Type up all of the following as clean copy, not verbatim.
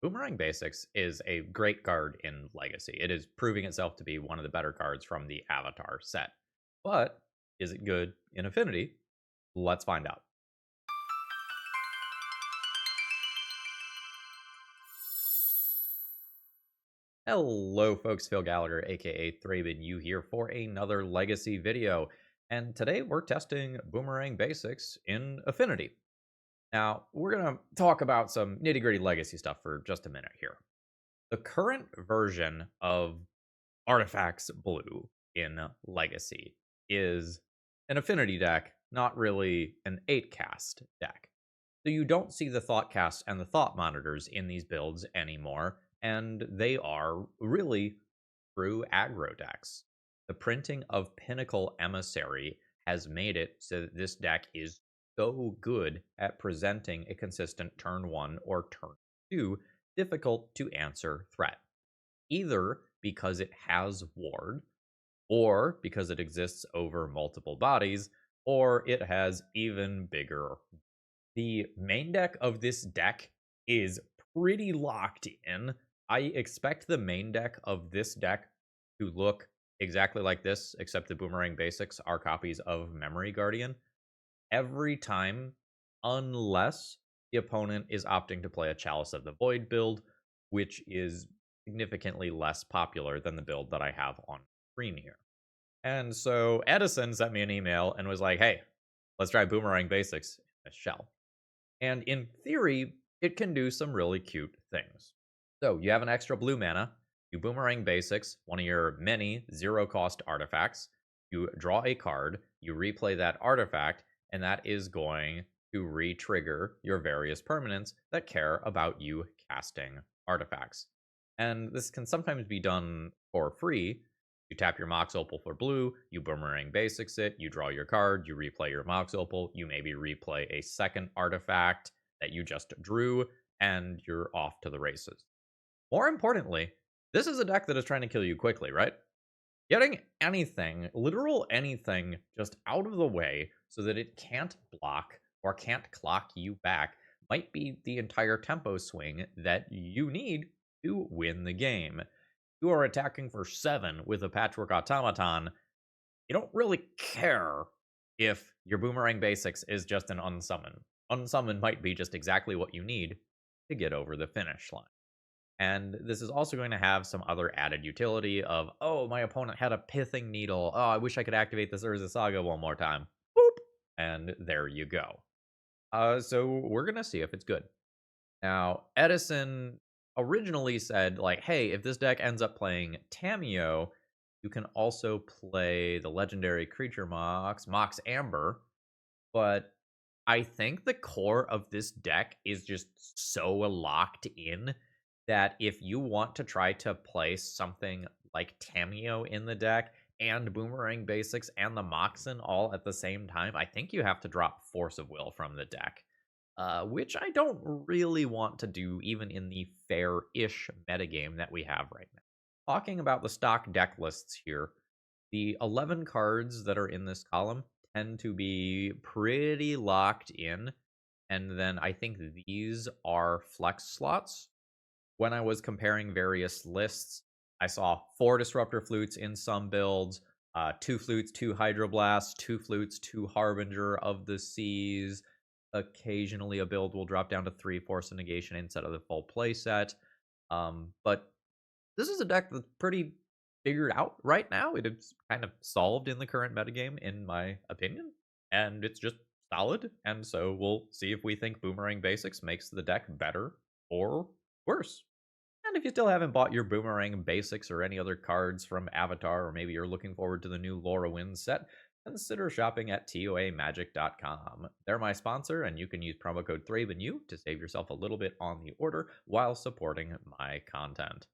Boomerang Basics is a great card in Legacy. It is proving itself to be one of the better cards from the Avatar set. But is it good in Affinity? Let's find out. Hello folks, Phil Gallagher aka ThrabenU here for another Legacy video. And today we're testing Boomerang Basics in Affinity. Now, we're going to talk about some nitty-gritty Legacy stuff for just a minute here. The current version of Artifacts Blue in Legacy is an Affinity deck, not really an 8-cast deck. So you don't see the Thoughtcast and the Thought Monitors in these builds anymore, and they are really true aggro decks. The printing of Pinnacle Emissary has made it so that this deck is so good at presenting a consistent turn 1 or turn 2 difficult to answer threat. Either because it has ward, or because it exists over multiple bodies, or it has even bigger. The main deck of this deck is pretty locked in. I expect the main deck of this deck to look exactly like this, except the Boomerang Basics are copies of Memory Guardian every time, unless the opponent is opting to play a Chalice of the Void build, which is significantly less popular than the build that I have on screen here. And so Edison sent me an email and was like, hey, let's try Boomerang Basics in a shell. And in theory, it can do some really cute things. So you have an extra blue mana, you Boomerang Basics, one of your many zero-cost artifacts, you draw a card, you replay that artifact, and that is going to re-trigger your various permanents that care about you casting artifacts. And this can sometimes be done for free. You tap your Mox Opal for blue, you Boomerang Basics it, you draw your card, you replay your Mox Opal, you maybe replay a second artifact that you just drew, and you're off to the races. More importantly, this is a deck that is trying to kill you quickly, right? Getting anything, literal anything, just out of the way so that it can't block or can't clock you back might be the entire tempo swing that you need to win the game. You are attacking for 7 with a Patchwork Automaton. You don't really care if your Boomerang Basics is just an unsummon. Unsummon might be just exactly what you need to get over the finish line. And this is also going to have some other added utility of, oh, my opponent had a Pithing Needle. Oh, I wish I could activate this Urza Saga one more time. Boop! And there you go. So we're going to see if it's good. Now, Edison originally said, like, hey, if this deck ends up playing Tamiyo, you can also play the legendary creature Mox Amber. But I think the core of this deck is just so locked in that if you want to try to play something like Tamiyo in the deck and Boomerang Basics and the Moxen all at the same time, I think you have to drop Force of Will from the deck. Which I don't really want to do even in the fair-ish metagame that we have right now. Talking about the stock deck lists here, the 11 cards that are in this column tend to be pretty locked in, and then I think these are flex slots. When I was comparing various lists, I saw 4 Disruptor Flutes in some builds, 2 Flutes, 2 Hydroblasts, 2 Flutes, 2 Harbinger of the Seas. Occasionally a build will drop down to 3 Force of Negation instead of the full playset. But this is a deck that's pretty figured out right now. It is kind of solved in the current metagame, in my opinion. And it's just solid. And so we'll see if we think Boomerang Basics makes the deck better or worse. And if you still haven't bought your Boomerang Basics or any other cards from Avatar, or maybe you're looking forward to the new Lorwyn set, consider shopping at toamagic.com. They're my sponsor, and you can use promo code ThrabenU to save yourself a little bit on the order while supporting my content.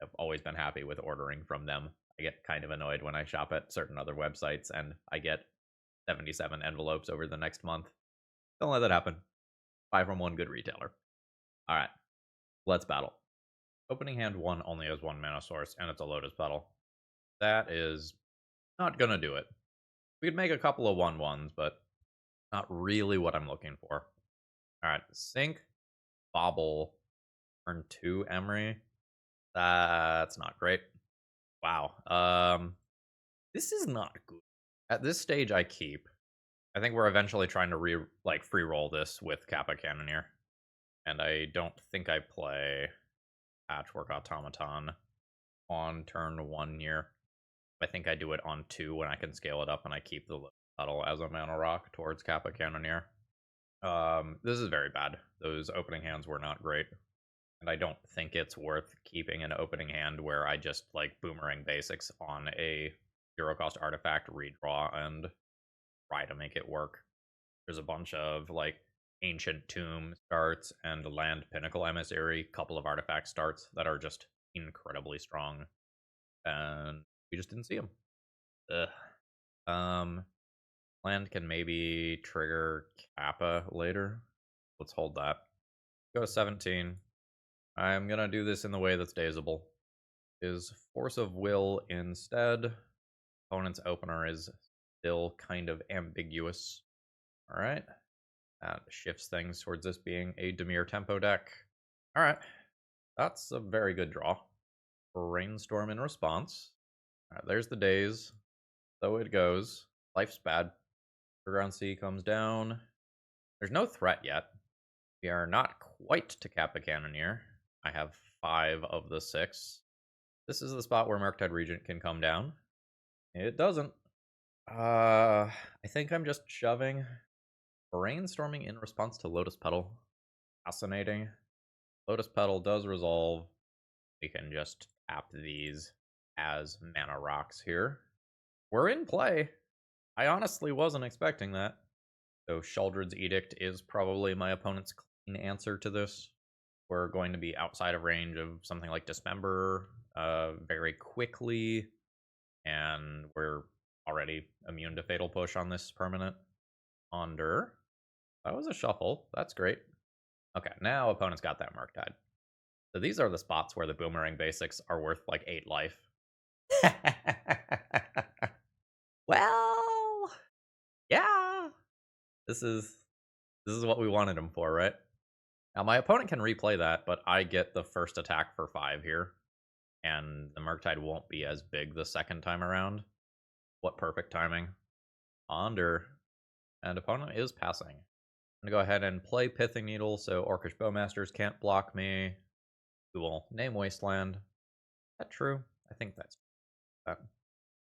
I've always been happy with ordering from them. I get kind of annoyed when I shop at certain other websites and I get 77 envelopes over the next month. Don't let that happen. Buy from one good retailer. All right, let's battle. Opening hand 1 only has 1 mana source, and it's a Lotus Petal. That is not gonna do it. We could make a couple of 1/1s, but not really what I'm looking for. All right, sink, bobble, Turn 2 Emery. That's not great. Wow. This is not good. At this stage, I keep. I think we're eventually trying to free roll this with Kappa Cannoneer. And I don't think I play Patchwork Automaton on turn 1 here. I think I do it on 2 when I can scale it up, and I keep the Puddle as a mana rock towards Kappa Cannoneer. This is very bad. Those opening hands were not great. And I don't think it's worth keeping an opening hand where I just Boomerang Basics on a 0-cost artifact, redraw, and try to make it work. There's a bunch of Ancient Tomb starts and land Pinnacle Emissary, couple of artifact starts that are just incredibly strong. And we just didn't see them. Ugh. Land can maybe trigger Kappa later. Let's hold that. Go 17. I'm gonna do this in the way that's dazeable. Is Force of Will instead. Opponent's opener is still kind of ambiguous. Alright. That shifts things towards this being a Dimir tempo deck. Alright. That's a very good draw. Brainstorm in response. Alright, there's the daze. So it goes. Life's bad. Underground Sea comes down. There's no threat yet. We are not quite to Kappa Cannoneer. I have 5 of the 6. This is the spot where Murktide Regent can come down. It doesn't. I think I'm just shoving. Brainstorming in response to Lotus Petal. Fascinating. Lotus Petal does resolve. We can just tap these as mana rocks here. We're in play. I honestly wasn't expecting that. So Sheoldred's Edict is probably my opponent's clean answer to this. We're going to be outside of range of something like Dismember very quickly, and we're already immune to Fatal Push on this permanent. Ponder. That was a shuffle. That's great. Okay, now opponent's got that Murktide. So these are the spots where the Boomerang Basics are worth 8 life. Well, yeah. This is what we wanted him for, right? Now my opponent can replay that, but I get the first attack for 5 here. And the Murktide won't be as big the second time around. What perfect timing. Ponder. And opponent is passing. I'm going to go ahead and play Pithing Needle so Orcish Bowmasters can't block me. We will name Wasteland. Is that true? I think that's true.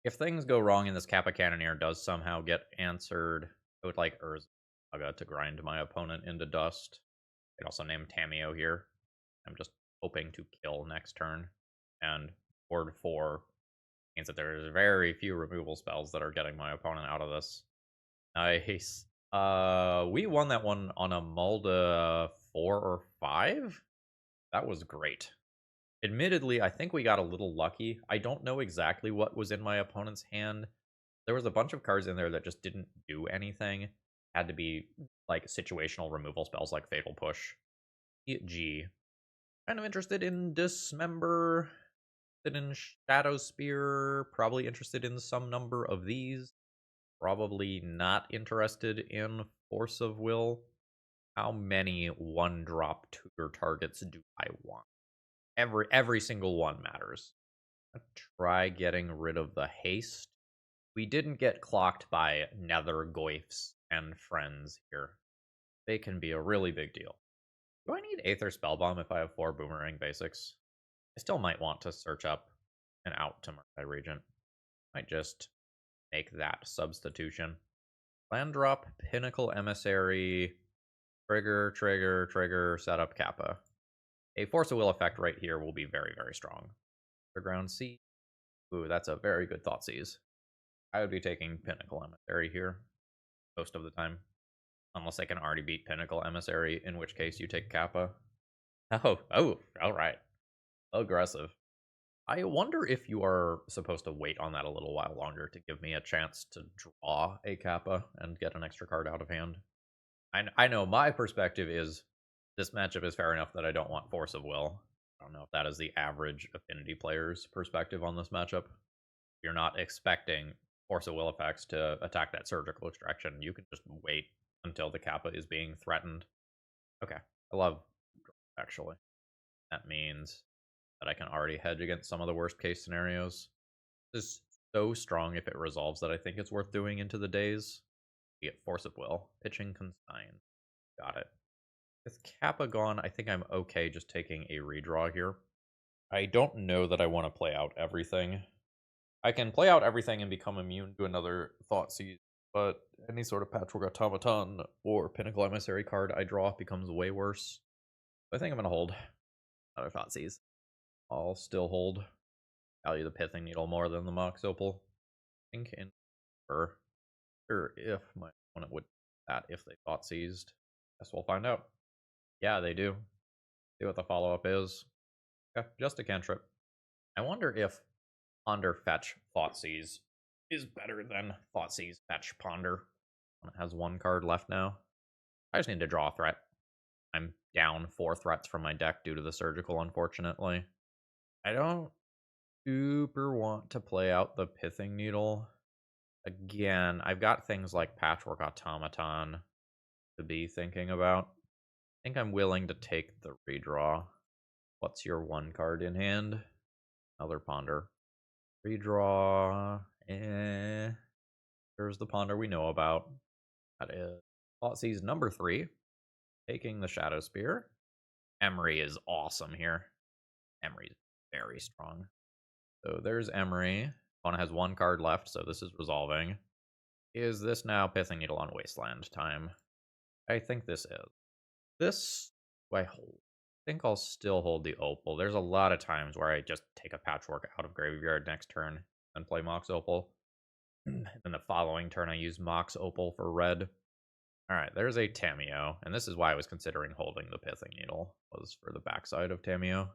If things go wrong and this Kappa Cannoneer does somehow get answered, I would like Urzaga to grind my opponent into dust. I could also name Tamiyo here. I'm just hoping to kill next turn. And board 4 means that there's very few removal spells that are getting my opponent out of this. Nice. We won that one on a Mulda 4 or 5. That was great. Admittedly, I think we got a little lucky. I don't know exactly what was in my opponent's hand. There was a bunch of cards in there that just didn't do anything. Had to be situational removal spells like Fatal Push. G. Kind of interested in Dismember. In Shadow Spear, probably interested in some number of these. Probably not interested in Force of Will. How many 1-drop tutor targets do I want? Every single one matters. Try getting rid of the haste. We didn't get clocked by Nethergoyfs and friends here. They can be a really big deal. Do I need Aether Spellbomb if I have 4 Boomerang Basics? I still might want to search up and out to Murktide Regent. Might just make that substitution. Land drop, Pinnacle Emissary, trigger, set up Kappa. A Force of Will effect right here will be very, very strong. Underground Sea. Ooh, that's a very good Thoughtseize. I would be taking Pinnacle Emissary here most of the time. Unless I can already beat Pinnacle Emissary, in which case you take Kappa. Oh, alright. Aggressive. I wonder if you are supposed to wait on that a little while longer to give me a chance to draw a Kappa and get an extra card out of hand. I know my perspective is this matchup is fair enough that I don't want Force of Will. I don't know if that is the average Affinity player's perspective on this matchup. If you're not expecting Force of Will effects to attack that Surgical Extraction, you can just wait until the Kappa is being threatened. Okay, I love actually. That means that I can already hedge against some of the worst case scenarios. This is so strong if it resolves that I think it's worth doing into the days. You get Force of Will, Pitching Consign. Got it. With Kappa gone, I think I'm okay just taking a redraw here. I don't know that I want to play out everything. I can play out everything and become immune to another Thoughtseize, but any sort of Patchwork Automaton or Pinnacle Emissary card I draw becomes way worse. I think I'm going to hold another Thoughtseize. I'll still hold. Value the Pithing Needle more than the Mox Opal. I think in or if my opponent would that if they Thoughtseized. Guess we'll find out. Yeah, they do. See what the follow-up is. Okay, just a cantrip. I wonder if Ponder Fetch Thoughtseize is better than Thoughtseize Fetch Ponder. It has one card left now. I just need to draw a threat. I'm down 4 threats from my deck due to the surgical, unfortunately. I don't super want to play out the Pithing Needle. Again, I've got things like Patchwork Automaton to be thinking about. I think I'm willing to take the redraw. What's your one card in hand? Another Ponder. Redraw. There's the Ponder we know about. That is Thoughtseize number 3. Taking the Shadow Spear. Emery is awesome here. Emery's very strong. So there's Emery. Opponent has one card left, so this is resolving. Is this now Pithing Needle on Wasteland time? I think this is. This do I hold? I think I'll still hold the Opal. There's a lot of times where I just take a Patchwork out of graveyard next turn and play Mox Opal. And then the following turn I use Mox Opal for red. Alright, there's a Tamiyo, and this is why I was considering holding the Pithing Needle, was for the backside of Tamiyo.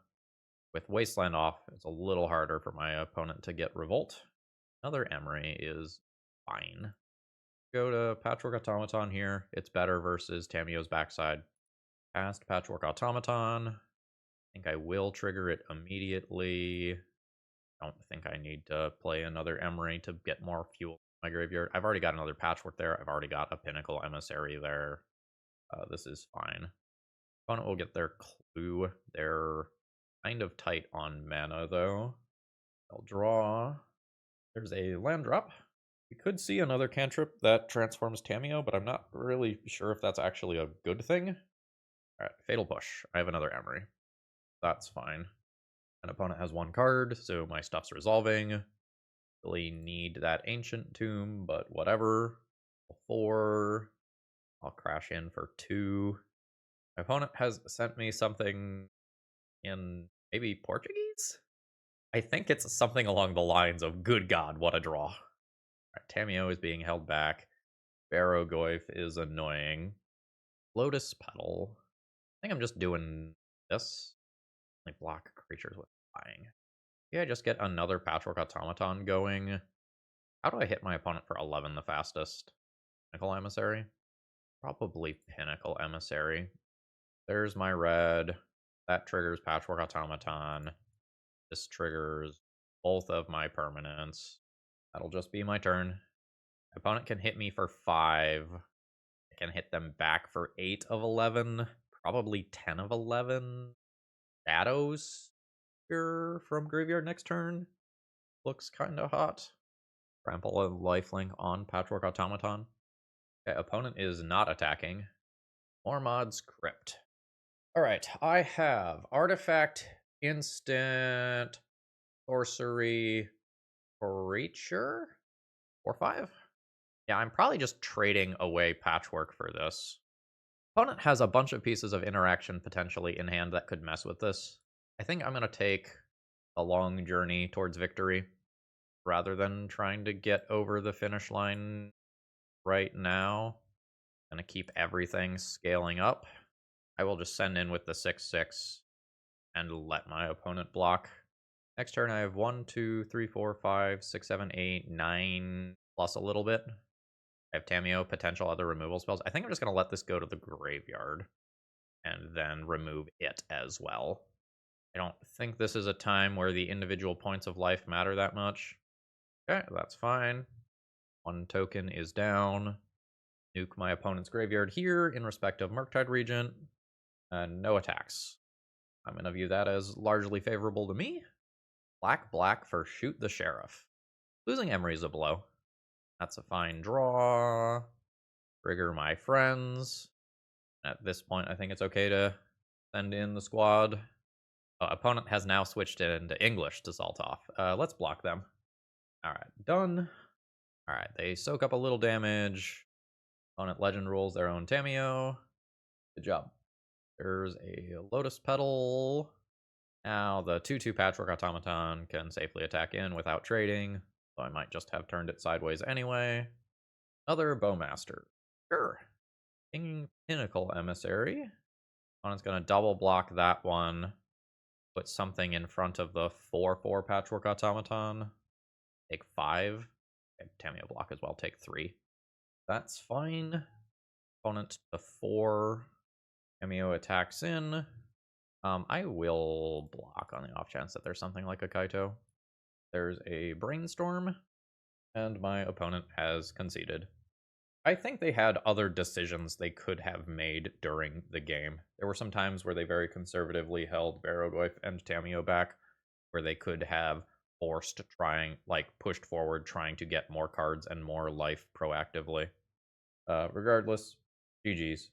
With Wasteland off, it's a little harder for my opponent to get Revolt. Another Emery is fine. Go to Patchwork Automaton here. It's better versus Tamiyo's backside. Cast Patchwork Automaton. I think I will trigger it immediately. Don't think I need to play another Emery to get more fuel in my graveyard. I've already got another Patchwork there. I've already got a Pinnacle Emissary there. This is fine. Opponent will get their clue. They're kind of tight on mana, though. I'll draw. There's a land drop. We could see another cantrip that transforms Tamiyo, but I'm not really sure if that's actually a good thing. Alright, Fatal Push. I have another Emery. That's fine. An opponent has one card, so my stuff's resolving. Really need that Ancient Tomb, but whatever. 4. I'll crash in for 2. My opponent has sent me something in maybe Portuguese? I think it's something along the lines of, good God, what a draw. Right, Tamiyo is being held back. Barrowgoyf is annoying. Lotus Petal. I think I'm just doing this. Only block creatures with flying. Yeah, just get another Patchwork Automaton going. How do I hit my opponent for 11 the fastest? Pinnacle Emissary? Probably Pinnacle Emissary. There's my red. That triggers Patchwork Automaton. This triggers both of my permanents. That'll just be my turn. My opponent can hit me for 5. I can hit them back for 8 of 11. Probably 10 of 11. Shadows here from graveyard next turn. Looks kind of hot. Trample a lifelink on Patchwork Automaton. Okay, opponent is not attacking. Mormod's Crypt. Alright, I have Artifact, Instant, Sorcery, Creature? 4/5? Yeah, I'm probably just trading away Patchwork for this. Opponent has a bunch of pieces of interaction potentially in hand that could mess with this. I think I'm going to take a long journey towards victory rather than trying to get over the finish line right now. I'm going to keep everything scaling up. I will just send in with the 6/6 and let my opponent block. Next turn, I have 1, 2, 3, 4, 5, 6, 7, 8, 9, plus a little bit. I have Tamiyo, potential other removal spells. I think I'm just going to let this go to the graveyard and then remove it as well. I don't think this is a time where the individual points of life matter that much. Okay, that's fine. 1 token is down. Nuke my opponent's graveyard here in respect of Murktide Regent. No attacks. I'm going to view that as largely favorable to me. Black for Shoot the Sheriff. Losing Emery is a blow. That's a fine draw. Trigger my friends. At this point, I think it's okay to send in the squad. Opponent has now switched into English to salt off. Let's block them. Alright, done. Alright, they soak up a little damage. Opponent legend rules their own Tamiyo. Good job. There's a Lotus Petal. Now the 2/2 Patchwork Automaton can safely attack in without trading, so I might just have turned it sideways anyway. Another Bowmaster. Sure. Pinnacle Emissary. Opponent's going to double block that one. Put something in front of the 4/4 Patchwork Automaton. Take 5. Okay, Tamiyo block as well. Take 3. That's fine. Opponent to 4. Tamiyo attacks in. I will block on the off chance that there's something like a Kaito. There's a Brainstorm, and my opponent has conceded. I think they had other decisions they could have made during the game. There were some times where they very conservatively held Barrowgoyf and Tamiyo back, where they could have pushed forward, trying to get more cards and more life proactively. Regardless, GG's.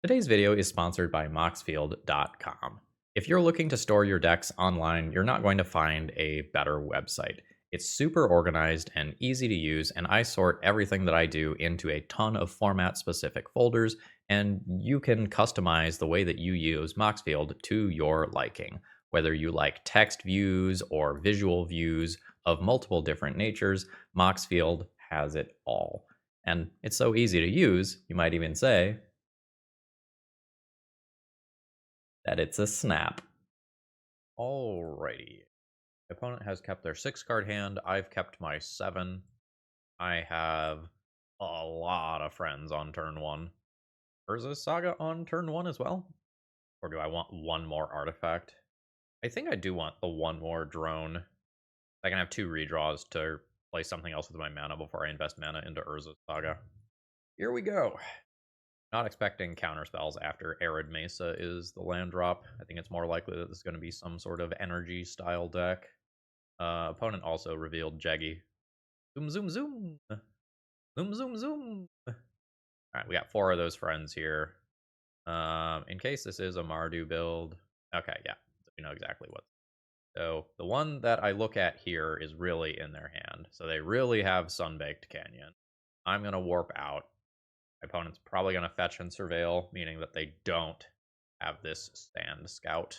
Today's video is sponsored by Moxfield.com. If you're looking to store your decks online, you're not going to find a better website. It's super organized and easy to use, and I sort everything that I do into a ton of format-specific folders, and you can customize the way that you use Moxfield to your liking. Whether you like text views or visual views of multiple different natures, Moxfield has it all. And it's so easy to use, you might even say that it's a snap. Alrighty. The opponent has kept their 6-card hand. I've kept my 7. I have a lot of friends on turn 1. Urza Saga on turn 1 as well? Or do I want one more artifact? I think I do want the one more drone. I can have 2 redraws to play something else with my mana before I invest mana into Urza Saga. Here we go. Not expecting counterspells after Arid Mesa is the land drop. I think it's more likely that this is going to be some sort of energy style deck. Opponent also revealed Jeggy. Zoom, zoom, zoom. Zoom, zoom, zoom. Alright, we got 4 of those friends here. In case this is a Mardu build. Okay, yeah. So we know exactly what. So the one that I look at here is really in their hand. So they really have Sunbaked Canyon. I'm going to warp out. My opponent's probably going to fetch and surveil, meaning that they don't have this Sand Scout.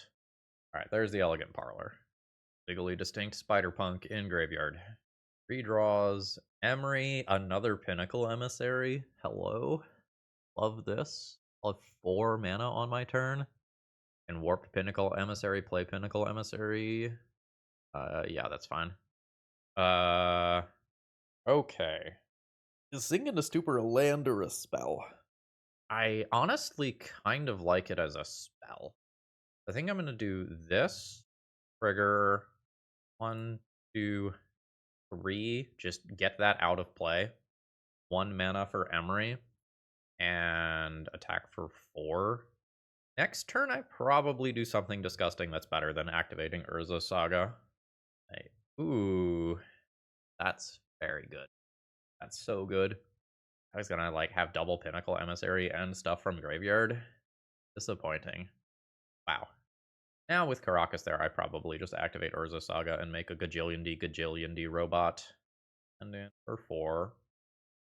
Alright, there's the Elegant Parlor. Legally distinct Spider-Punk in graveyard. Redraws. Emery, another Pinnacle Emissary. Hello. Love this. I'll have 4 mana on my turn. And warp Pinnacle Emissary, play Pinnacle Emissary. Yeah, that's fine. Okay. Is Singing a Stupor a land or a spell? I honestly kind of like it as a spell. I think I'm going to do this. Trigger 1, 2, 3. Just get that out of play. 1 mana for Emery. And attack for 4. Next turn, I probably do something disgusting that's better than activating Urza Saga. Ooh. That's very good. That's so good. I was gonna have double Pinnacle Emissary and stuff from graveyard. Disappointing. Wow. Now with Caracas there, I probably just activate Urza Saga and make a Gajillion D robot. And then for 4.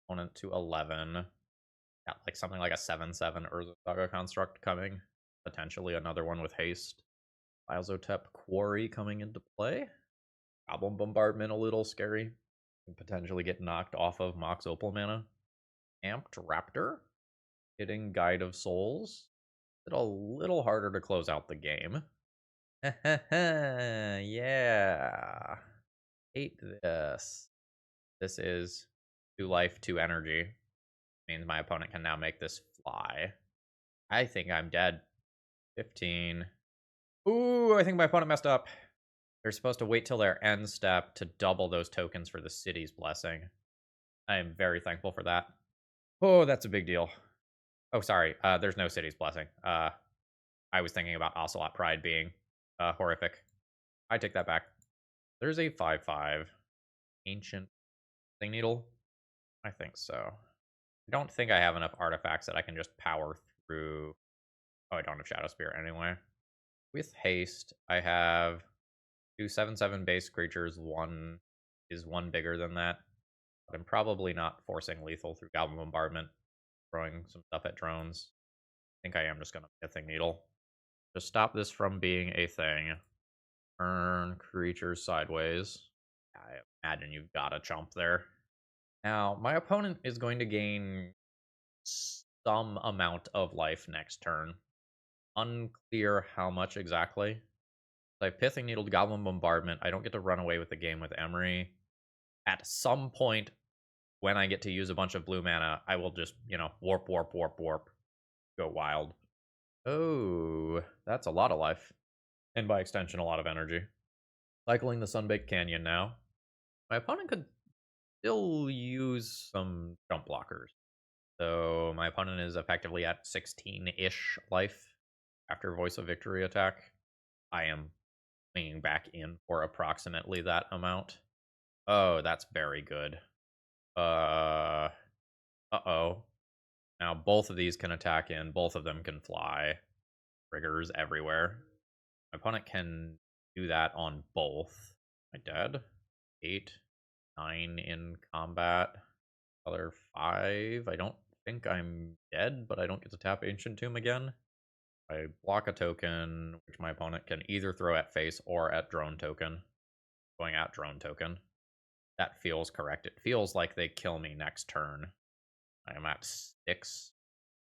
Opponent to 11. Got something like a 7/7 Urza Saga construct coming. Potentially another one with haste. Lyzotep Quarry coming into play. Problem Bombardment a little scary. Can potentially get knocked off of Mox Opal mana. Amped Raptor. Hitting Guide of Souls. It's a little harder to close out the game. Yeah. Hate this. This is 2 life, 2 energy. Means my opponent can now make this fly. I think I'm dead. 15. Ooh, I think my opponent messed up. They're supposed to wait till their end step to double those tokens for the City's Blessing. I am very thankful for that. Oh, that's a big deal. Oh, sorry. There's no City's Blessing. I I was thinking about Ocelot Pride being horrific. I take that back. There's a 5/5 Ancient Thing Needle. I think so. I don't think I have enough artifacts that I can just power through. Oh, I don't have Shadow Spear anyway. With haste, I have 2 7/7 base creatures. One is one bigger than that. But I'm probably not forcing lethal through Goblin Bombardment, throwing some stuff at drones. I think I am just going to make a Thing Needle. To stop this from being a thing, turn creatures sideways. I imagine you've got a chump there. Now, my opponent is going to gain some amount of life next turn. Unclear how much exactly. I have Pithing Needle, Goblin Bombardment. I don't get to run away with the game with Emery. At some point, when I get to use a bunch of blue mana, I will just, warp, warp, warp, warp. Go wild. Oh, that's a lot of life. And by extension, a lot of energy. Cycling the Sunbaked Canyon now. My opponent could still use some jump blockers. So my opponent is effectively at 16-ish life after Voice of Victory attack. I am leaning back in for approximately that amount. Oh, that's very good. Uh-oh. Now both of these can attack in. Both of them can fly. Triggers everywhere. My opponent can do that on both. Am I dead? 8, 9 in combat. Other 5. I don't think I'm dead, but I don't get to tap Ancient Tomb again. I block a token, which my opponent can either throw at face or at drone token. Going at drone token. That feels correct. It feels like they kill me next turn. I am at 6.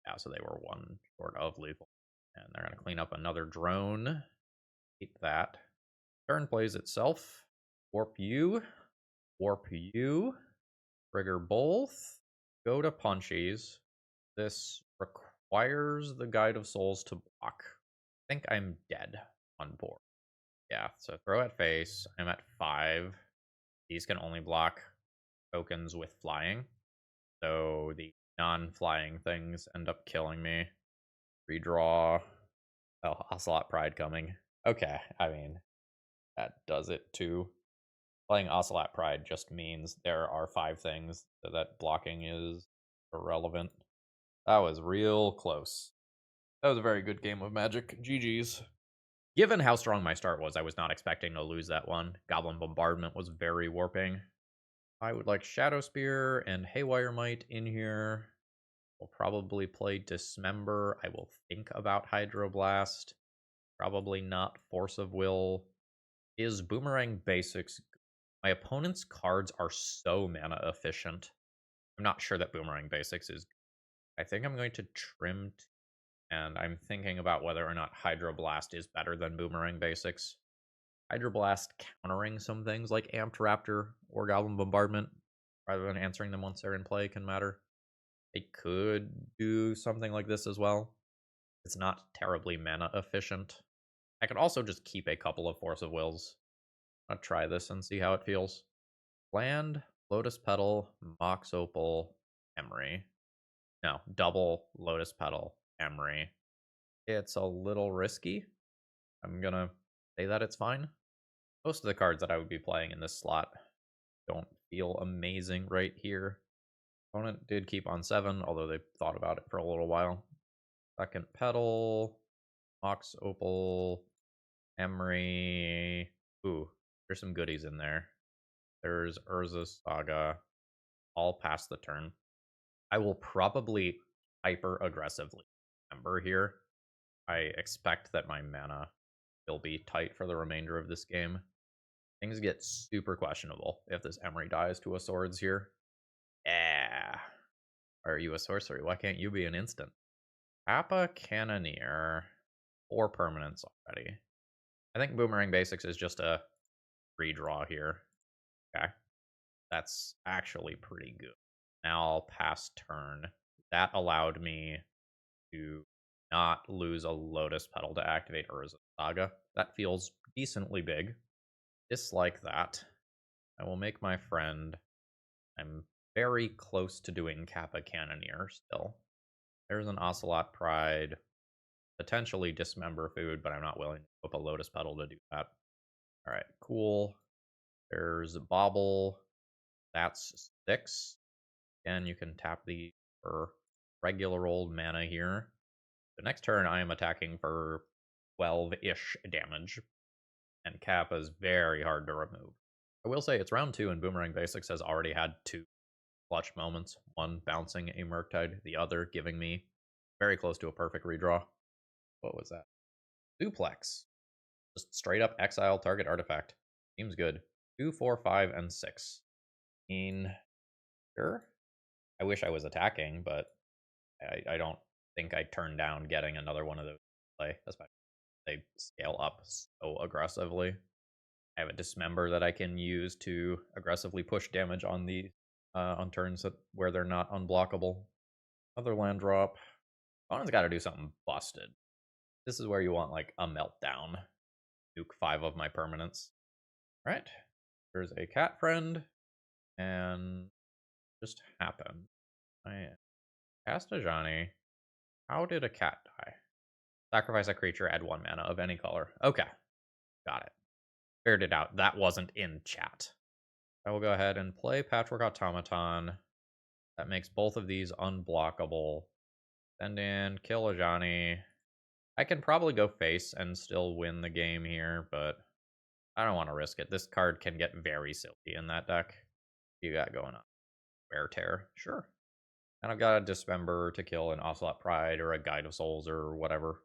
Yeah, so they were 1 short of lethal. And they're going to clean up another drone. Keep that. Turn plays itself. Warp you. Warp you. Trigger both. Go to punchies. This requires the Guide of Souls to block. I think I'm dead on board. Yeah, so throw at face. I'm at 5. These can only block tokens with flying. So the non-flying things end up killing me. Redraw. Oh, Ocelot Pride coming. Okay, I mean, that does it too. Playing Ocelot Pride just means there are 5 things, so that blocking is irrelevant. That was real close. That was a very good game of Magic. GG's. Given how strong my start was, I was not expecting to lose that one. Goblin Bombardment was very warping. I would like Shadow Spear and Haywire Might in here. We'll probably play Dismember. I will think about Hydroblast. Probably not Force of Will. Is Boomerang Basics... My opponent's cards are so mana efficient. I'm not sure that Boomerang Basics is... I think I'm going to trim... And I'm thinking about whether or not Hydroblast is better than Boomerang Basics. Hydroblast countering some things like Amped Raptor or Goblin Bombardment, rather than answering them once they're in play, can matter. They could do something like this as well. It's not terribly mana efficient. I could also just keep a couple of Force of Wills. I'll try this and see how it feels. Land, Lotus Petal, Mox Opal, Emery. No, double Lotus Petal, Emery. It's a little risky. I'm gonna say that it's fine. Most of the cards that I would be playing in this slot don't feel amazing right here. Opponent did keep on 7, although they thought about it for a little while. Second Petal, Mox Opal, Emery. Ooh, there's some goodies in there. There's Urza's Saga. All past the turn. I will probably hyper aggressively remember here. I expect that my mana will be tight for the remainder of this game. Things get super questionable if this Emery dies to a swords here. Yeah. Are you a sorcery? Why can't you be an instant? Kappa Cannoneer. 4 permanents already. I think Boomerang Basics is just a redraw here. Okay. That's actually pretty good. Now I'll pass turn. That allowed me to not lose a Lotus Petal to activate Urza Saga. That feels decently big. Dislike that. I will make my friend. I'm very close to doing Kappa Cannoneer still. There's an Ocelot Pride. potentially dismember food, but I'm not willing to flip a Lotus Petal to do that. All right, cool. There's a Bobble. That's 6. And you can tap the for regular old mana here. The next turn, I am attacking for 12-ish damage, and Kappa is very hard to remove. I will say it's round 2, and Boomerang Basics has already had 2 clutch moments. One bouncing a Murktide, the other giving me very close to a perfect redraw. What was that? Duplex. Just straight up exile target artifact. Seems good. 2, 4, 5, and 6. Sure. I wish I was attacking, but I don't think I'd turn down getting another one of those play, especially if they scale up so aggressively. I have a Dismember that I can use to aggressively push damage on the on turns where they're not unblockable. Another land drop. Opponent's got to do something busted. This is where you want like a meltdown. Nuke 5 of my permanents. All right. There's a cat friend, and just happened. I cast a Johnny. How did a cat die? Sacrifice a creature, add 1 mana of any color. Okay. Got it. Figured it out. That wasn't in chat. I will go ahead and play Patchwork Automaton. That makes both of these unblockable. Send in, kill a Johnny. I can probably go face and still win the game here, but I don't want to risk it. This card can get very silly in that deck. What you got going on? Wear Tear. Sure. And I've got a Dismember to kill an Ocelot Pride or a Guide of Souls or whatever.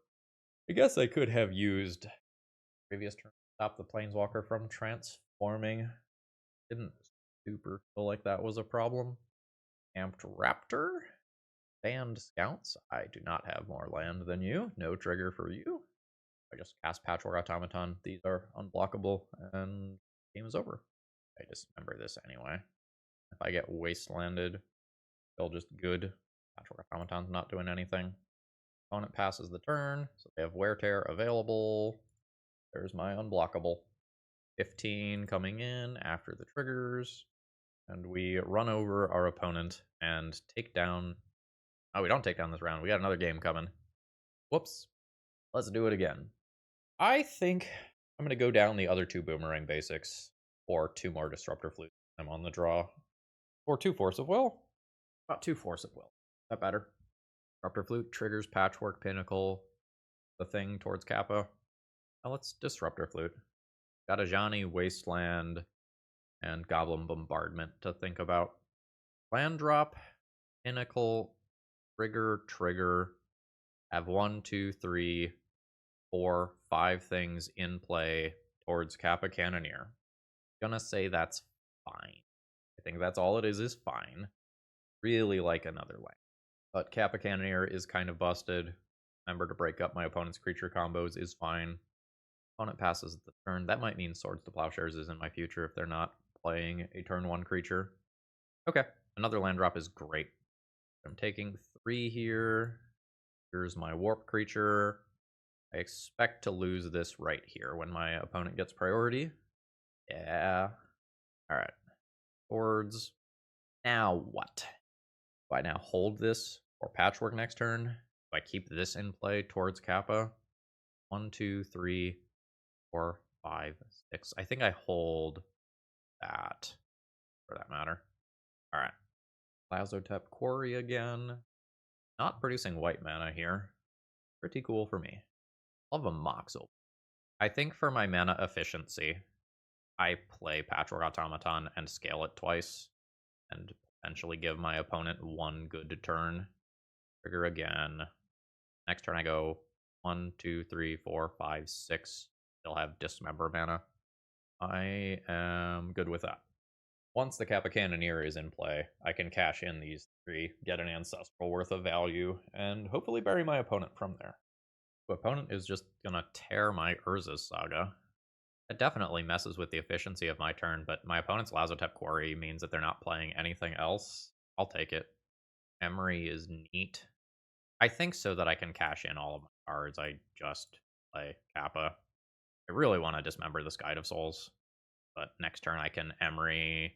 I guess I could have used previous turn to stop the Planeswalker from transforming. Didn't super feel like that was a problem. Amped Raptor. Banned Scouts. I do not have more land than you. No trigger for you. I just cast Patchwork Automaton. These are unblockable, and game is over. I dismember this anyway. If I get wastelanded, still just good. Patchwork Automaton's not doing anything. Opponent passes the turn, so they have Wear Tear available. There's my unblockable. 15 coming in after the triggers, and we run over our opponent and take down. Oh, we don't take down this round. We got another game coming. Whoops. Let's do it again. I think I'm going to go down the other 2 Boomerang Basics for 2 more Disruptor Flute. I'm on the draw. Or 2 Force of Will. About 2 Force of Will. That better. Disruptor Flute triggers Patchwork, Pinnacle, the thing towards Kappa. Now let's Disruptor Flute. Got a Johnny, Wasteland, and Goblin Bombardment to think about. Land drop, Pinnacle, trigger. Have 1, 2, 3, 4, 5 things in play towards Kappa Cannoneer. Gonna say that's fine. I think that's all it is fine. Really like another land. But Kappa Cannoneer is kind of busted. Remember to break up my opponent's creature combos is fine. Opponent passes the turn. That might mean Swords to Plowshares is in my future if they're not playing a turn 1 creature. Okay, another land drop is great. I'm taking 3 here. Here's my warp creature. I expect to lose this right here when my opponent gets priority. Yeah. Alright. Boards. Now what? Do I now hold this for Patchwork next turn? Do I keep this in play towards Kappa? 1, 2, 3, 4, 5, 6. I think I hold that, for that matter. Alright. Lazotep Quarry again. Not producing white mana here. Pretty cool for me. Love a Mox Opal. I think for my mana efficiency, I play Patchwork Automaton and scale it twice, and potentially give my opponent 1 good turn. Trigger again. Next turn I go 1, 2, 3, 4, 5, 6. Still have Dismember mana. I am good with that. Once the Kappa Cannoneer is in play, I can cash in these 3, get an Ancestral worth of value, and hopefully bury my opponent from there. The opponent is just gonna tear my Urza's Saga. It definitely messes with the efficiency of my turn, but my opponent's Lazotep Quarry means that they're not playing anything else. I'll take it. Emery is neat. I think so that I can cash in all of my cards. I just play Kappa. I really want to dismember this Guide of Souls, but next turn I can Emery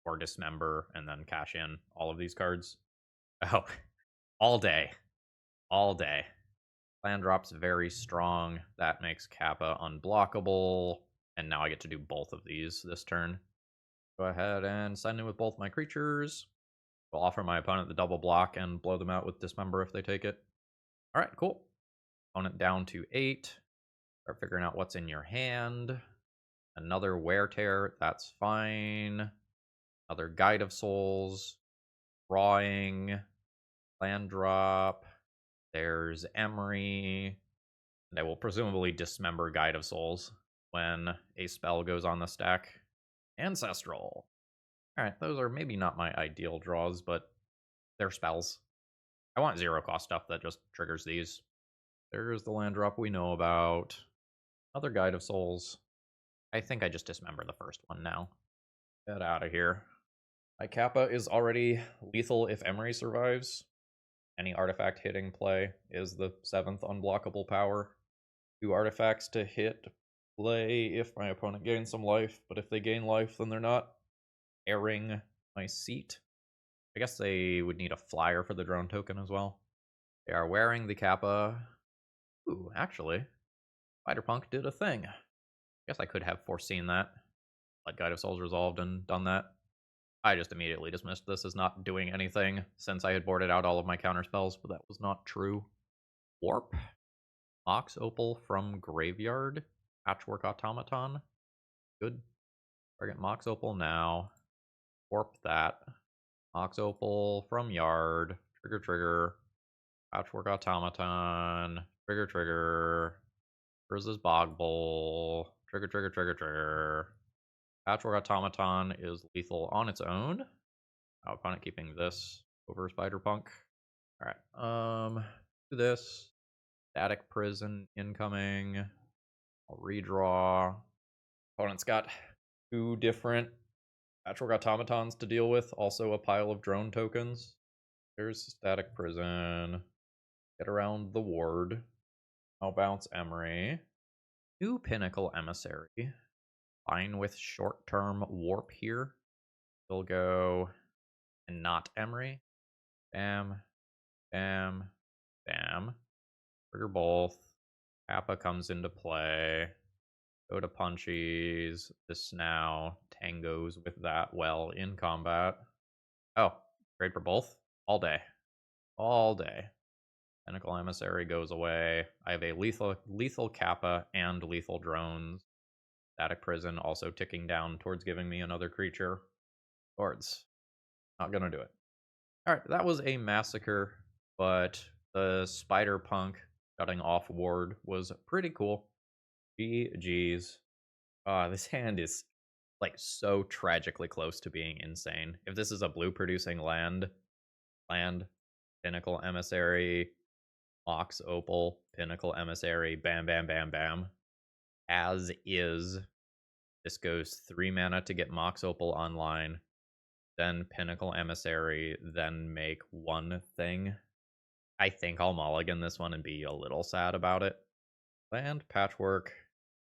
or dismember and then cash in all of these cards. Oh, all day. All day. Land drop's very strong. That makes Kappa unblockable. And now I get to do both of these this turn. Go ahead and sign in with both my creatures. Will offer my opponent the double block and blow them out with Dismember if they take it. Alright, cool. Opponent down to 8. Start figuring out what's in your hand. Another Wear Tear, that's fine. Another Guide of Souls. Drawing. Land drop. There's Emery. They will presumably dismember Guide of Souls when a spell goes on the stack. Ancestral. Alright, those are maybe not my ideal draws, but they're spells. I want 0-cost stuff that just triggers these. There's the land drop we know about. Another Guide of Souls. I think I just dismember the first one now. Get out of here. My Kappa is already lethal if Emery survives. Any artifact hitting play is the 7th unblockable power. 2 artifacts to hit play if my opponent gains some life, but if they gain life, then they're not airing my seat. I guess they would need a flyer for the drone token as well. They are wearing the Kappa. Ooh, actually, Spiderpunk did a thing. I guess I could have foreseen that. Let Guide of Souls resolved and done that. I just immediately dismissed this as not doing anything since I had boarded out all of my counter spells, but that was not true. Warp. Mox Opal from Graveyard. Patchwork Automaton. Good. Target Mox Opal now. Warp that. Mox Opal from Yard. Trigger. Patchwork Automaton. Trigger. Versus Bog Bowl. Trigger. Patchwork Automaton is lethal on its own. Our opponent keeping this over Spiderpunk. Alright, do this. Static Prison incoming. I'll redraw. Opponent's got 2 different Patchwork Automatons to deal with. Also a pile of drone tokens. There's Static Prison. Get around the ward. I'll bounce Emery. New Pinnacle Emissary. Fine with short-term warp here. We'll go and not Emery. Bam. Trigger both. Kappa comes into play. Go to punchies. This now tangos with that well in combat. Oh, trade for both? All day. Pinnacle Emissary goes away. I have a lethal Kappa and lethal drones. Static Prison also ticking down towards giving me another creature. Swords. Not gonna do it. Alright, that was a massacre, but the Spiderpunk shutting off ward was pretty cool. GG's. This hand is like so tragically close to being insane. If this is a blue producing land, Pinnacle Emissary, Mox Opal, Pinnacle Emissary, bam. As is. This goes 3 mana to get Mox Opal online, then Pinnacle Emissary, then make 1 thing. I think I'll mulligan this one and be a little sad about it. Land, Patchwork,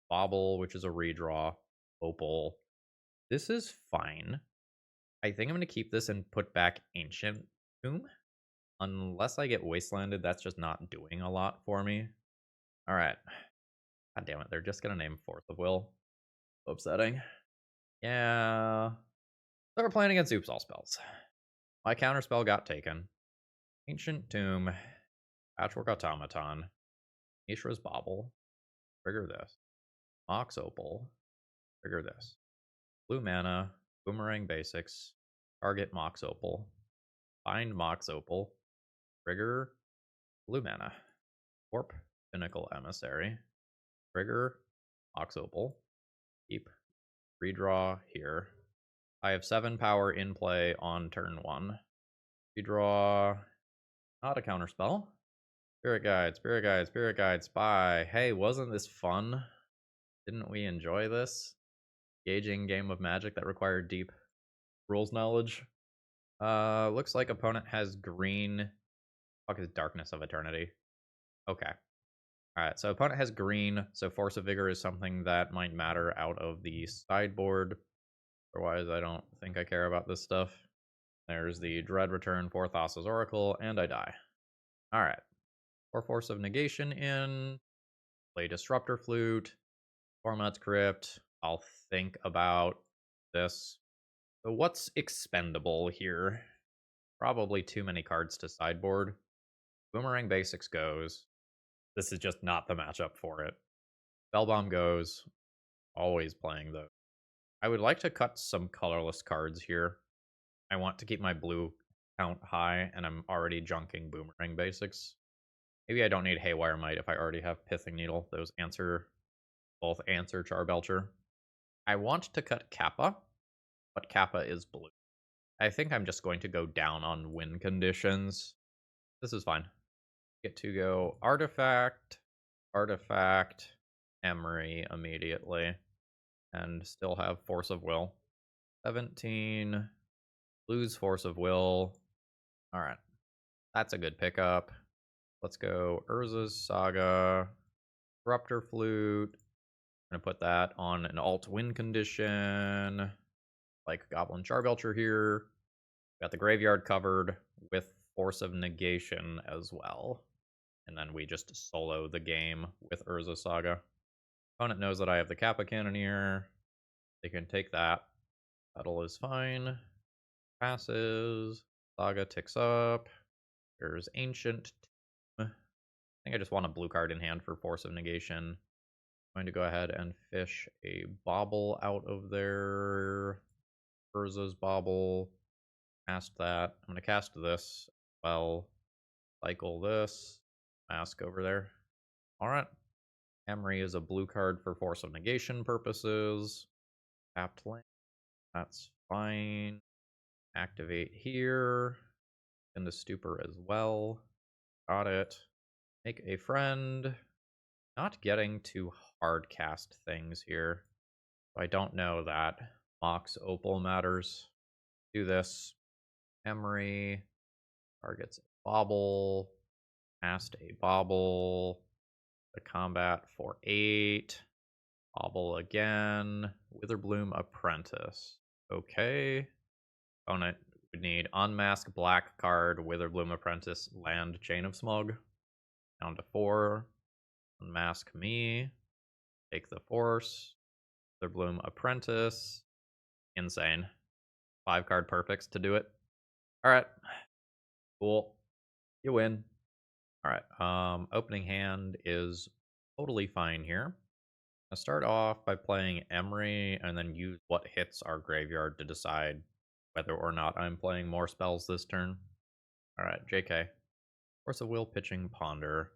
Bobble, which is a redraw, Opal. This is fine. I think I'm going to keep this and put back Ancient Tomb. Unless I get Wastelanded, that's just not doing a lot for me. Alright. God damn it, they're just going to name Force of Will. Upsetting. Yeah. So we're playing against Oops All Spells. My counterspell got taken. Ancient Tomb. Patchwork Automaton. Mishra's Bobble. Trigger this. Mox Opal. Trigger this. Blue mana. Boomerang Basics. Target Mox Opal. Find Mox Opal. Trigger. Blue mana. Warp. Pinnacle Emissary. Trigger. Mox Opal. Keep. Redraw here. I have 7 power in play on turn 1. Redraw. Not a counterspell. Spirit Guide, Spy. Hey, wasn't this fun? Didn't we enjoy this? Engaging game of Magic that required deep rules knowledge. Looks like opponent has green. Fuck is Darkness of Eternity. Okay. Alright, so opponent has green, so Force of Vigor is something that might matter out of the sideboard. Otherwise, I don't think I care about this stuff. There's the Dread Return for Thassa's Oracle, and I die. Alright. or Force of Negation in, play Disruptor Flute, Format's Crypt. I'll think about this. So what's expendable here? Probably too many cards to sideboard. Boomerang Basics goes. This is just not the matchup for it. Spellbomb goes. Always playing those. I would like to cut some colorless cards here. I want to keep my blue count high, and I'm already junking Boomerang Basics. Maybe I don't need Haywire Might if I already have Pithing Needle. Those both answer Charbelcher. I want to cut Kappa, but Kappa is blue. I think I'm just going to go down on win conditions. This is fine. Get to go Artifact, Emery immediately, and still have Force of Will. 17, lose Force of Will. All right, that's a good pickup. Let's go Urza's Saga, Disruptor Flute. I'm going to put that on an alt win condition, like Goblin Charbelcher here. Got the graveyard covered with Force of Negation as well. And then we just solo the game with Urza Saga. Opponent knows that I have the Kappa Cannoneer. They can take that. Battle is fine. Passes. Saga ticks up. There's Ancient. I think I just want a blue card in hand for Force of Negation. I'm going to go ahead and fish a Bauble out of there. Urza's Bauble. Cast that. I'm going to cast this. Well, cycle this. Mask over there. Alright. Emery is a blue card for Force of Negation purposes. Tapped land. That's fine. Activate here. In the Stupor as well. Got it. Make a friend. Not getting to hard cast things here. I don't know that Mox Opal matters. Do this. Emery. Targets a Bauble. Cast a Bauble. The combat for 8. Bauble again. Witherbloom Apprentice. Okay. Opponent would need Unmask Black card, Witherbloom Apprentice, land Chain of Smug. Down to 4. Unmask me. Take the Force. Witherbloom Apprentice. Insane. 5 card perfects to do it. Alright. Cool. You win. Alright. Opening hand is totally fine here. I'll start off by playing Emery and then use what hits our graveyard to decide whether or not I'm playing more spells this turn. Alright, JK. Force of Will, pitching Ponder.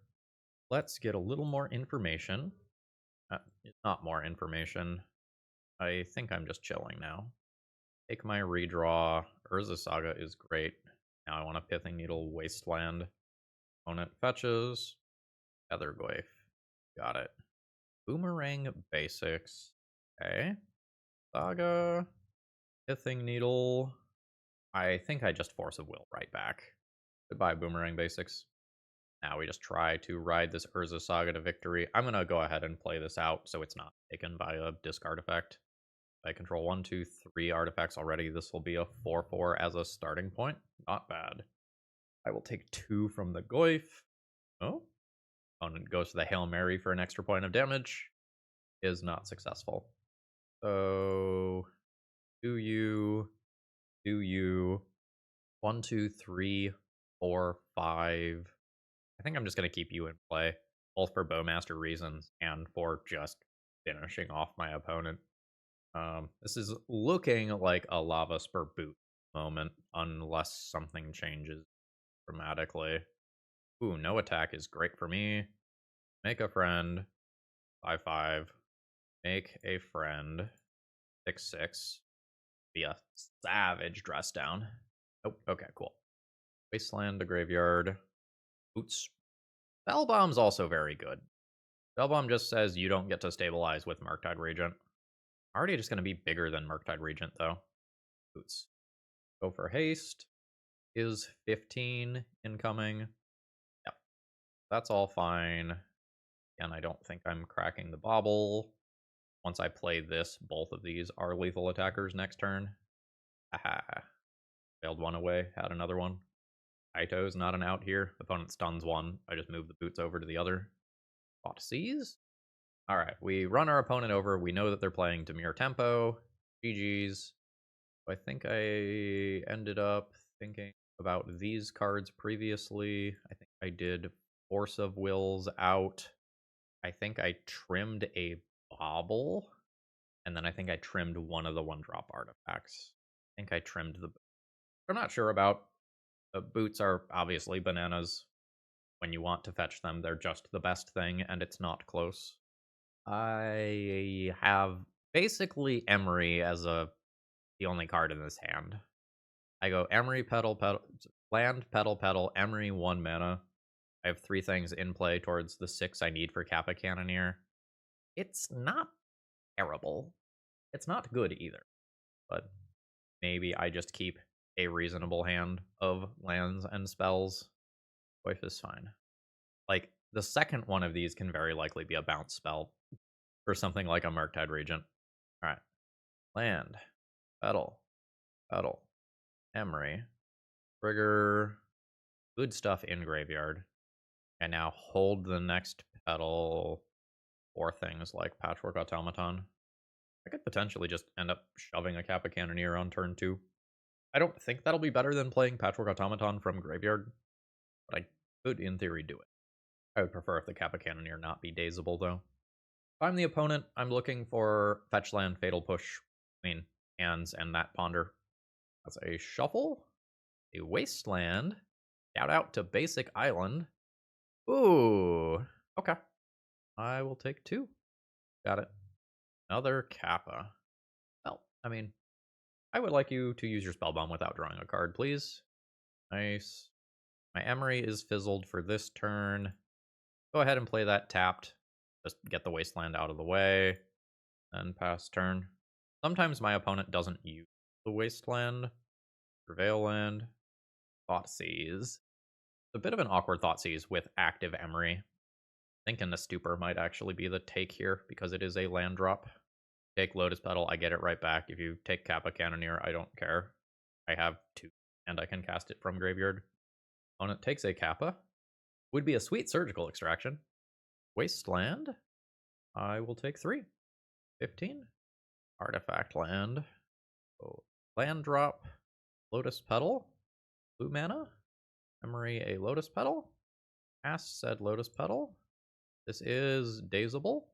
Let's get a little more information. Not more information. I think I'm just chilling now. Take my redraw. Urza Saga is great. Now I want a Pithing Needle Wasteland. Opponent fetches. Barrowgoyf. Got it. Boomerang Basics. Okay. Saga. Pithing Needle. I think I just Force of Will right back. Goodbye, Boomerang Basics. Now we just try to ride this Urza Saga to victory. I'm going to go ahead and play this out so it's not taken by a discard effect. I control 1, 2, 3 artifacts already. This will be a 4/4 as a starting point. Not bad. I will take 2 from the Goyf. Oh. Opponent goes to the Hail Mary for an extra point of damage. Is not successful. So, do you 1, 2, 3, 4, 5. I think I'm just going to keep you in play, both for Bowmaster reasons and for just finishing off my opponent. This is looking like a Lava Spur boot moment, unless something changes dramatically. Ooh, no attack is great for me. Make a friend. 5/5. Make a friend. 6/6. Be a savage dress down. Oh, okay, cool. Wasteland to graveyard. Boots. Spellbomb's also very good. Spellbomb just says you don't get to stabilize with Murktide Regent. Already just going to be bigger than Murktide Regent, though. Boots. Go for haste. Is 15 incoming. Yep. That's all fine. And I don't think I'm cracking the Bauble. Once I play this, both of these are lethal attackers next turn. Aha. Failed one away, had another one. Kaito's not an out here. Opponent stuns one. I just move the boots over to the other. Thought seize? Alright, we run our opponent over. We know that they're playing Demir Tempo. GG's. I think I ended up thinking about these cards previously. I think I did Force of Wills out. I think I trimmed a Bauble. And then I think I trimmed one of the one-drop artifacts. I think I trimmed the... I'm not sure about... The boots are obviously bananas. When you want to fetch them, they're just the best thing, and it's not close. I have basically Emery as the only card in this hand. I go Emery, Petal, Land, Petal, Emery, 1 mana. I have 3 things in play towards the 6 I need for Kappa Cannoneer. It's not terrible. It's not good either. But maybe I just keep a reasonable hand of lands and spells. Goyf is fine. Like, the second one of these can very likely be a bounce spell for something like a Murktide Regent. Alright. Land. Petal. Emery. Trigger. Good stuff in graveyard. And now hold the next petal for things like Patchwork Automaton. I could potentially just end up shoving a Kappa Cannoneer on turn 2. I don't think that'll be better than playing Patchwork Automaton from graveyard, but I could, in theory, do it. I would prefer if the Kappa Cannoneer not be dazable, though. If I'm the opponent, I'm looking for fetch land, fatal push between hands and that ponder. That's a shuffle, a wasteland, shout out to Basic Island. Ooh, okay. I will take 2. Got it. Another Kappa. Well, I mean, I would like you to use your spell bomb without drawing a card, please. Nice. My Emery is fizzled for this turn. Go ahead and play that tapped. Just get the wasteland out of the way. And pass turn. Sometimes my opponent doesn't use the wasteland. Prevail land. Thoughtseize. A bit of an awkward Thoughtseize with active Emery. Thinking the Stupor might actually be the take here because it is a land drop. Take Lotus Petal, I get it right back. If you take Kappa Cannoneer, I don't care. I have 2, and I can cast it from graveyard. Opponent takes a Kappa. Would be a sweet surgical extraction. Wasteland. I will take 3. 15. Artifact land. Oh, land drop. Lotus Petal. Blue mana. Emery a Lotus Petal. Cast said Lotus Petal. This is dazable.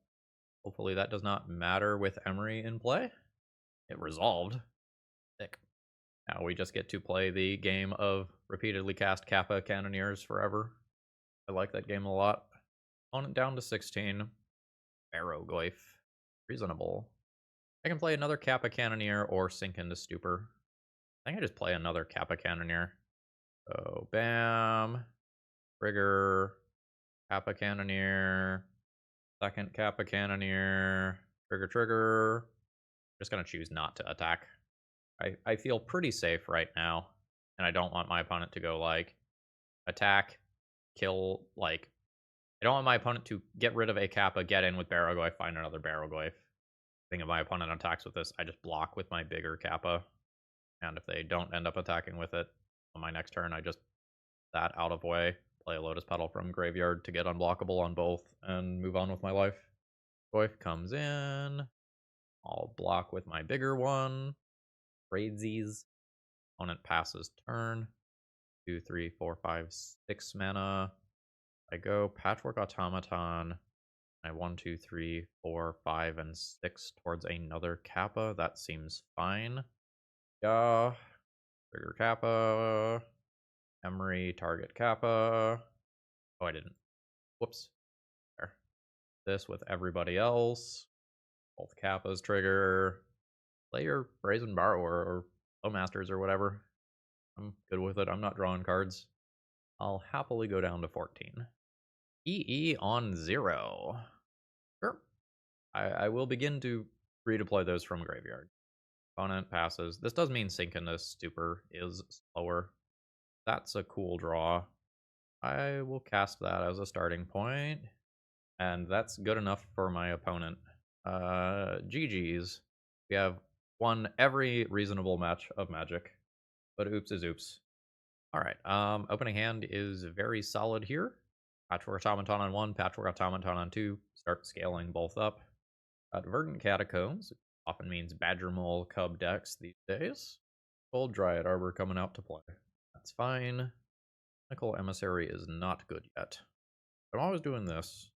Hopefully that does not matter with Emery in play. It resolved. Sick. Now we just get to play the game of repeatedly cast Kappa Cannoneers forever. I like that game a lot. Opponent down to 16. Barrowgoyf. Reasonable. I can play another Kappa Cannoneer or sink into Stupor. I think I just play another Kappa Cannoneer. So, bam. Trigger. Kappa Cannoneer. Second Kappa Cannoneer. Trigger. Just going to choose not to attack. I feel pretty safe right now. And I don't want my opponent to go, like, attack, kill, like... I don't want my opponent to get rid of a Kappa, get in with Barrowgoyf, find another Barrowgoyf. I think if my opponent attacks with this, I just block with my bigger Kappa. And if they don't end up attacking with it, on my next turn, I just that out of way, play a Lotus Petal from graveyard to get unblockable on both, and move on with my life. Goyf comes in. I'll block with my bigger one. Tradesies. Opponent passes turn. 2, 3, 4, 5, 6 mana. I go Patchwork Automaton. I 1, 2, 3, 4, 5, and 6 towards another Kappa. That seems fine. Yeah. Trigger Kappa. Emery, target Kappa. Oh, I didn't. Whoops. There. This with everybody else. Both Kappas trigger. Play your Brazen Borrower or Flowmasters or whatever. I'm good with it. I'm not drawing cards. I'll happily go down to 14. EE on 0. Sure. I will begin to redeploy those from graveyard. Opponent passes. This does mean sink into Stupor is slower. That's a cool draw. I will cast that as a starting point. And that's good enough for my opponent. GG's. We have won every reasonable match of Magic. But oops is oops. All right. Opening hand is very solid here. Patchwork Automaton on 1, Patchwork Automaton on 2. Start scaling both up. Verdant Catacombs often means Badger Mole Cub decks these days. Gold Dryad Arbor coming out to play. That's fine. Pinnacle Emissary is not good yet. But I'm always doing this.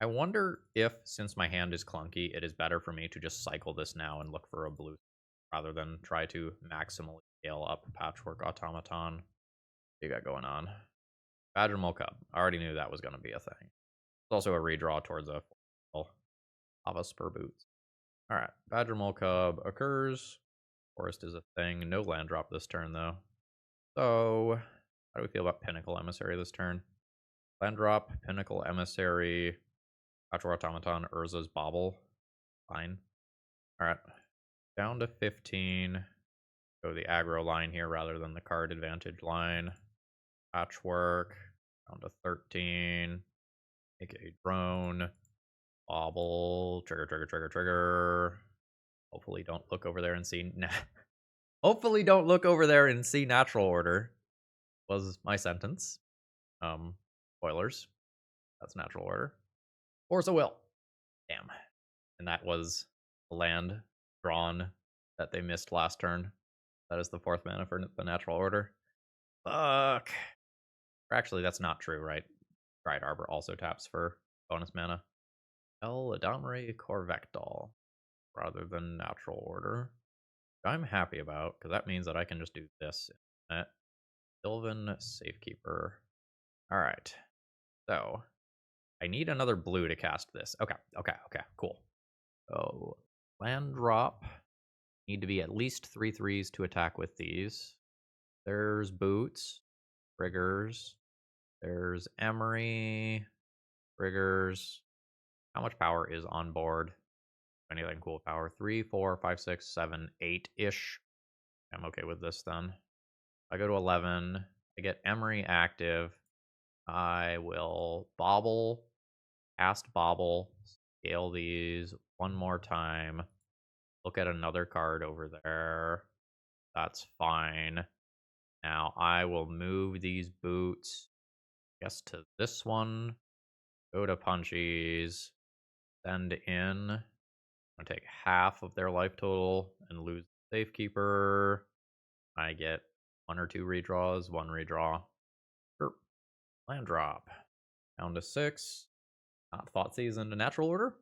I wonder if, since my hand is clunky, it is better for me to just cycle this now and look for a blue rather than try to maximally scale up Patchwork Automaton. What you got going on? Badger Mole Cub. I already knew that was going to be a thing. It's also a redraw towards a Lava Spur Boots. Alright, Badger Mole Cub occurs. Forest is a thing. No land drop this turn, though. So, how do we feel about Pinnacle Emissary this turn? Land drop, Pinnacle Emissary, Patchwork Automaton, Urza's Bauble. Fine. Alright, down to 15. Go the aggro line here rather than the card advantage line. Patchwork, down to 13. Make a drone. Bauble, trigger. Hopefully don't look over there and see... Hopefully don't look over there and see natural order. Was my sentence. Spoilers. That's natural order. Force a will. Damn. And that was the land drawn that they missed last turn. That is the 4th mana for the natural order. Fuck. Or actually, that's not true, right? Dryad Arbor also taps for bonus mana. El Adamre Corvectol rather than natural order. Which I'm happy about, because that means that I can just do this. Sylvan Safekeeper. Alright. So, I need another blue to cast this. Okay, cool. So, land drop. Need to be at least 3 3s to attack with these. There's Boots. Triggers. There's Emery. Triggers. How much power is on board? Anything cool power? 3, 4, 5, 6, 7, 8-ish. I'm okay with this then. I go to 11. I get Emery active. I will Bobble, cast Bobble, scale these one more time. Look at another card over there. That's fine. Now I will move these Boots, I guess, to this one. Go to Punchies. Send in. I'm going to take half of their life total and lose the Safekeeper. I get 1 or 2 redraws, 1 redraw. Sure. Land drop. Down to 6. Not Thoughtseize into natural order.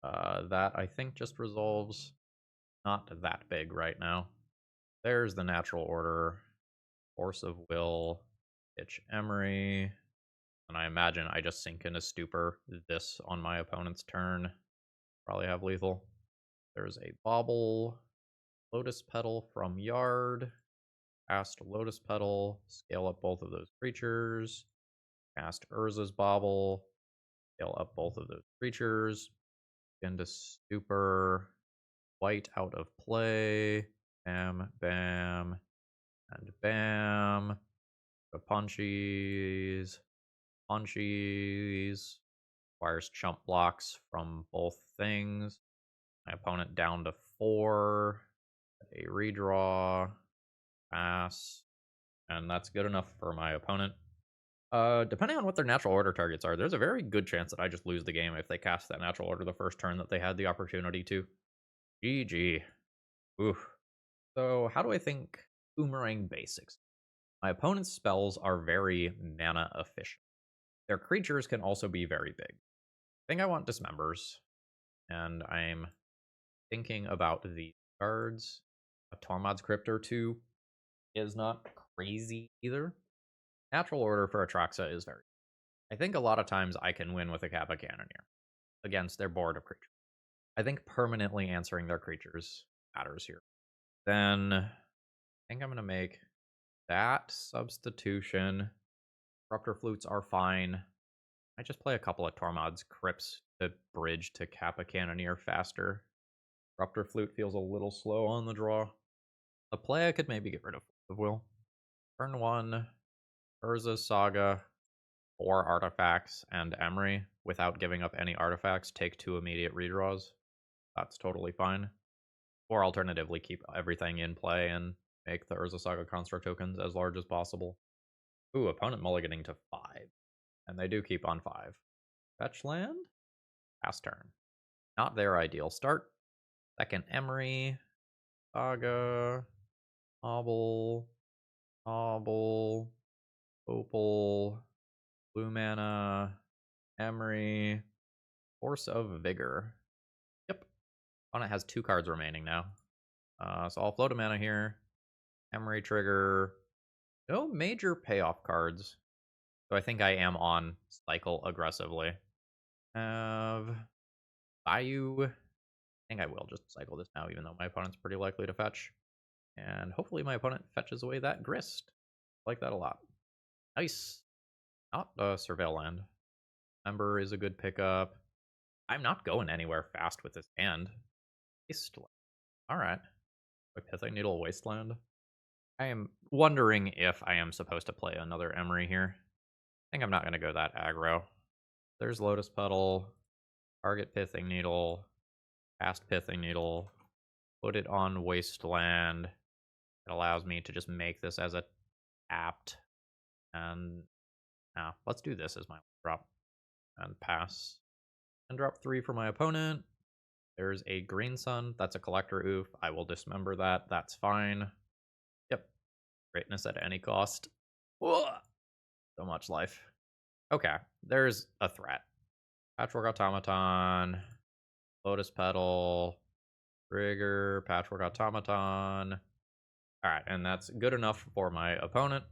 That I think just resolves. Not that big right now. There's the natural order. Force of Will. Itch Emery. And I imagine I just sink into Stupor this on my opponent's turn. Probably have lethal. There's a Bauble. Lotus Petal from Yard. Cast Lotus Petal. Scale up both of those creatures. Cast Urza's Bauble. Scale up both of those creatures. Into Stupor. White out of play. Bam, bam, and bam. The Punchies. Punchies. Requires chump blocks from both things. My opponent down to 4. A redraw. Pass. And that's good enough for my opponent. Depending on what their natural order targets are, there's a very good chance that I just lose the game if they cast that natural order the first turn that they had the opportunity to. GG. Oof. So, how do I think Boomerang Basics? My opponent's spells are very mana efficient. Their creatures can also be very big. I think I want Dismembers, and I'm thinking about the cards. A Tormod's Crypt or 2 is not crazy either. Natural order for Atraxa is very... I think a lot of times I can win with a Kappa Cannoneer against their board of creatures. I think permanently answering their creatures matters here. Then I think I'm going to make that substitution. Disruptor Flutes are fine. I just play a couple of Tormod's Crypts to bridge to Kappa Cannoneer faster. Disruptor Flute feels a little slow on the draw. A play I could maybe get rid of Will. Turn 1, Urza's Saga, 4 artifacts, and Emery without giving up any artifacts. Take 2 immediate redraws. That's totally fine. Or alternatively, keep everything in play and make the Urza Saga construct tokens as large as possible. Ooh, opponent mulliganing to 5. And they do keep on 5. Fetch land? Pass turn. Not their ideal start. Second Emery. Saga. Obel. Obel. Opal. Blue mana. Emery. Force of Vigor. Yep. Opponent has 2 cards remaining now. So I'll float a mana here. Emery trigger. No major payoff cards. So I think I am on cycle aggressively. Have Bayou. I think I will just cycle this now, even though my opponent's pretty likely to fetch. And hopefully my opponent fetches away that Grist. I like that a lot. Nice. Not a Surveil land. Ember is a good pickup. I'm not going anywhere fast with this hand. Wasteland. Alright. Pithing Needle Wasteland. I am wondering if I am supposed to play another Emery here. I think I'm not going to go that aggro. There's Lotus Petal. Target Pithing Needle. Cast Pithing Needle. Put it on Wasteland. It allows me to just make this as a tapped. And now let's do this as my drop. And pass. And drop 3 for my opponent. There's a Green Sun. That's a collector oof. I will dismember that. That's fine. Yep. Greatness at any cost. Whoa! So much life. Okay. There's a threat. Patchwork Automaton. Lotus Petal. Trigger. Patchwork Automaton. Alright, and that's good enough for my opponent.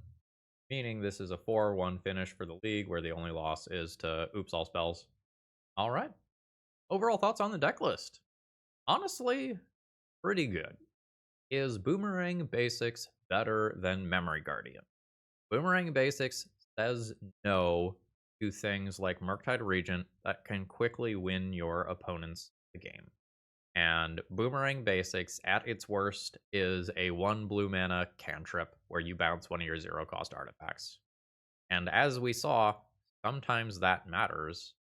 Meaning this is a 4-1 finish for the league, where the only loss is to Oops All Spells. Alright. Overall thoughts on the deck list? Honestly, pretty good. Is Boomerang Basics better than Memory Guardian? Boomerang Basics says no to things like Murktide Regent that can quickly win your opponents the game. And Boomerang Basics, at its worst, is a 1 blue mana cantrip where you bounce one of your 0-cost artifacts. And as we saw, sometimes that matters.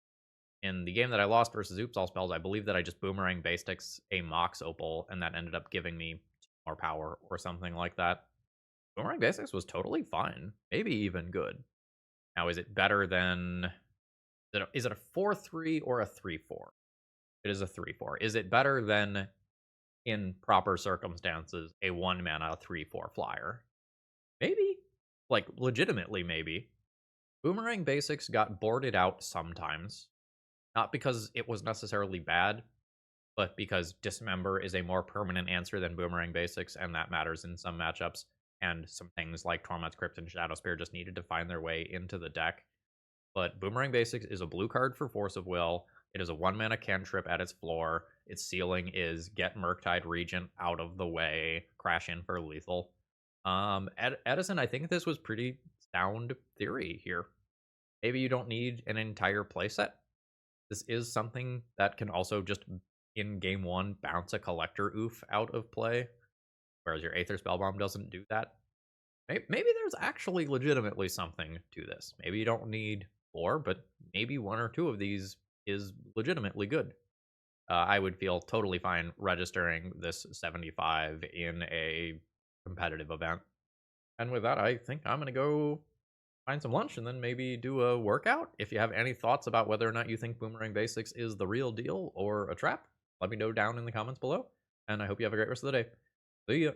In the game that I lost versus Oops All Spells, I believe that I just Boomerang Basics a Mox Opal, and that ended up giving me more power or something like that. Boomerang Basics was totally fine, maybe even good. Now, is it better than... Is it a 4-3 or a 3-4? It is a 3-4. Is it better than, in proper circumstances, a 1-mana 3-4 flyer? Maybe. Like, legitimately maybe. Boomerang Basics got boarded out sometimes. Not because it was necessarily bad, but because Dismember is a more permanent answer than Boomerang Basics, and that matters in some matchups. And some things like Torment's Crypt and Shadowspear just needed to find their way into the deck. But Boomerang Basics is a blue card for Force of Will. It is a 1-mana cantrip at its floor. Its ceiling is get Murktide Regent out of the way, crash in for lethal. Edison, I think this was pretty sound theory here. Maybe you don't need an entire playset. This is something that can also just, in game 1, bounce a collector oof out of play, whereas your Aether Spellbomb doesn't do that. Maybe there's actually legitimately something to this. Maybe you don't need 4, but maybe 1 or 2 of these is legitimately good. I would feel totally fine registering this 75 in a competitive event. And with that, I think I'm going to go find some lunch and then maybe do a workout. If you have any thoughts about whether or not you think Boomerang Basics is the real deal or a trap, let me know down in the comments below. And I hope you have a great rest of the day. See ya.